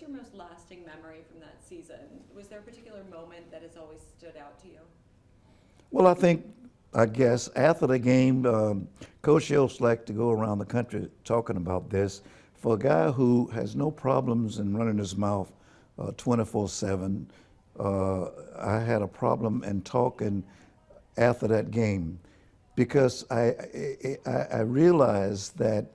your most lasting memory from that season? Was there a particular moment that has always stood out to you? Well, I guess, after the game, Coach Yost liked to go around the country talking about this. For a guy who has no problems in running his mouth 24/7, I had a problem in talking after that game because I realized that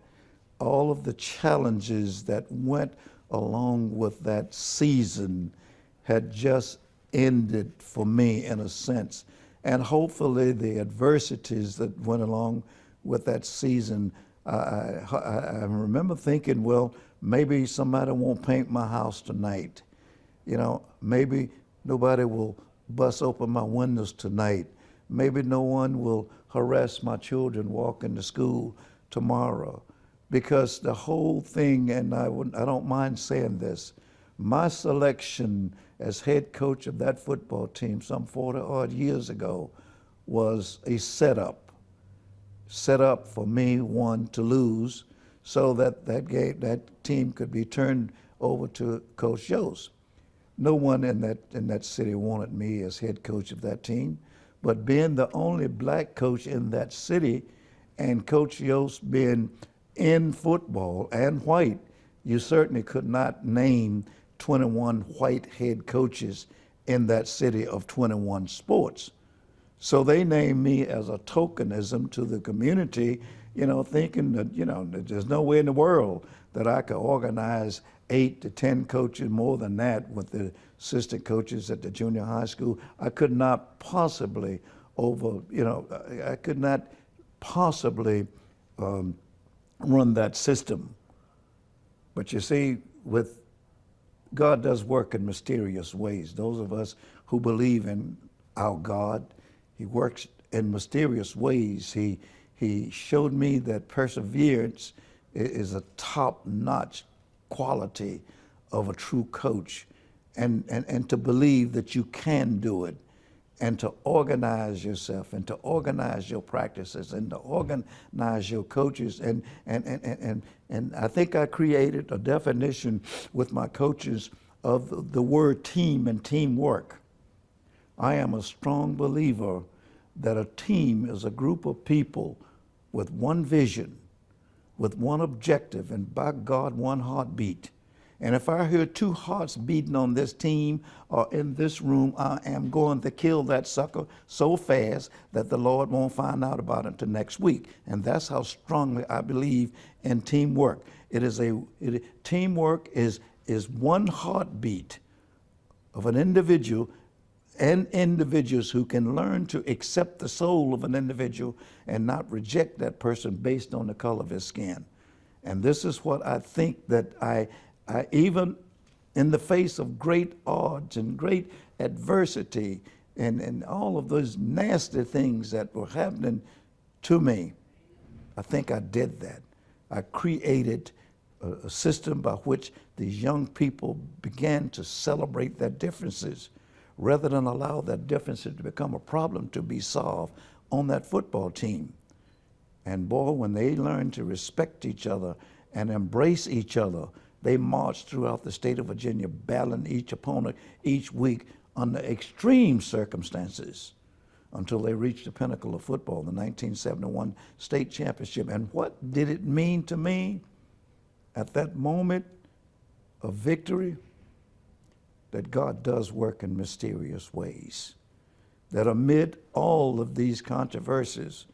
all of the challenges that went along with that season had just ended for me in a sense. And hopefully the adversities that went along with that season, I remember thinking, well, maybe somebody won't paint my house tonight. You know, maybe nobody will bust open my windows tonight. Maybe no one will harass my children walking to school tomorrow. Because the whole thing, and I don't mind saying this, my selection as head coach of that football team some 40 odd years ago was a setup for me, one, to lose so that that team could be turned over to Coach Yost. No one in that city wanted me as head coach of that team, but being the only black coach in that city and Coach Yost being in football and white, you certainly could not name 21 white head coaches in that city of 21 sports. So they named me as a tokenism to the community, you know, thinking that, you know, that there's no way in the world that I could organize 8 to 10 coaches, more than that, with the assistant coaches at the junior high school. I could not possibly I could not possibly run that system. But you see, God does work in mysterious ways. Those of us who believe in our God, He works in mysterious ways. He showed me that perseverance is a top-notch quality of a true coach, and to believe that you can do it, and to organize yourself, and to organize your practices, and to organize your coaches. And I think I created a definition with my coaches of the word team and teamwork. I am a strong believer that a team is a group of people with one vision, with one objective, and by God, one heartbeat. And if I hear 2 hearts beating on this team or in this room, I am going to kill that sucker so fast that the Lord won't find out about it until next week. And that's how strongly I believe in teamwork. Teamwork is one heartbeat of an individual, and individuals who can learn to accept the soul of an individual and not reject that person based on the color of his skin. And this is what I think that I even in the face of great odds and great adversity and all of those nasty things that were happening to me, I think I did that. I created a system by which these young people began to celebrate their differences rather than allow that differences to become a problem to be solved on that football team. And boy, when they learn to respect each other and embrace each other, they marched throughout the state of Virginia, battling each opponent each week under extreme circumstances until they reached the pinnacle of football, the 1971 state championship. And what did it mean to me at that moment of victory? That God does work in mysterious ways. That amid all of these controversies,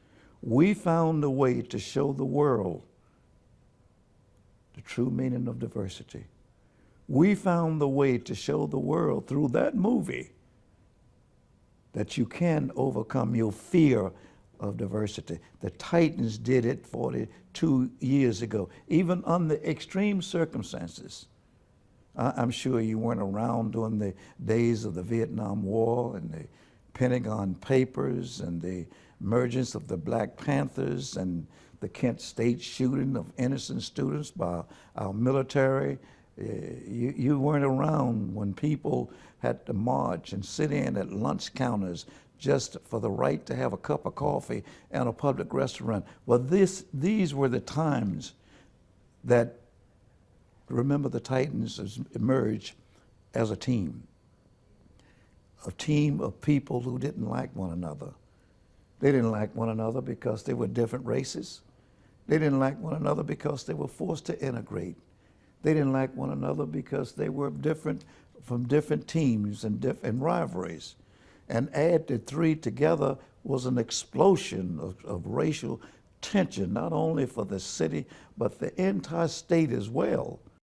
we found a way to show the world the true meaning of diversity. We found the way to show the world through that movie that you can overcome your fear of diversity. The Titans did it 42 years ago, even under extreme circumstances. I'm sure you weren't around during the days of the Vietnam War and the Pentagon Papers and the emergence of the Black Panthers and the Kent State shooting of innocent students by our military. You weren't around when people had to march and sit in at lunch counters just for the right to have a cup of coffee in a public restaurant. Well, these were the times that remember the Titans has emerged as a team of people who didn't like one another. They didn't like one another because they were different races. They didn't like one another because they were forced to integrate. They didn't like one another because they were different from different teams and rivalries. And add the three together was an explosion of racial tension, not only for the city, but the entire state as well.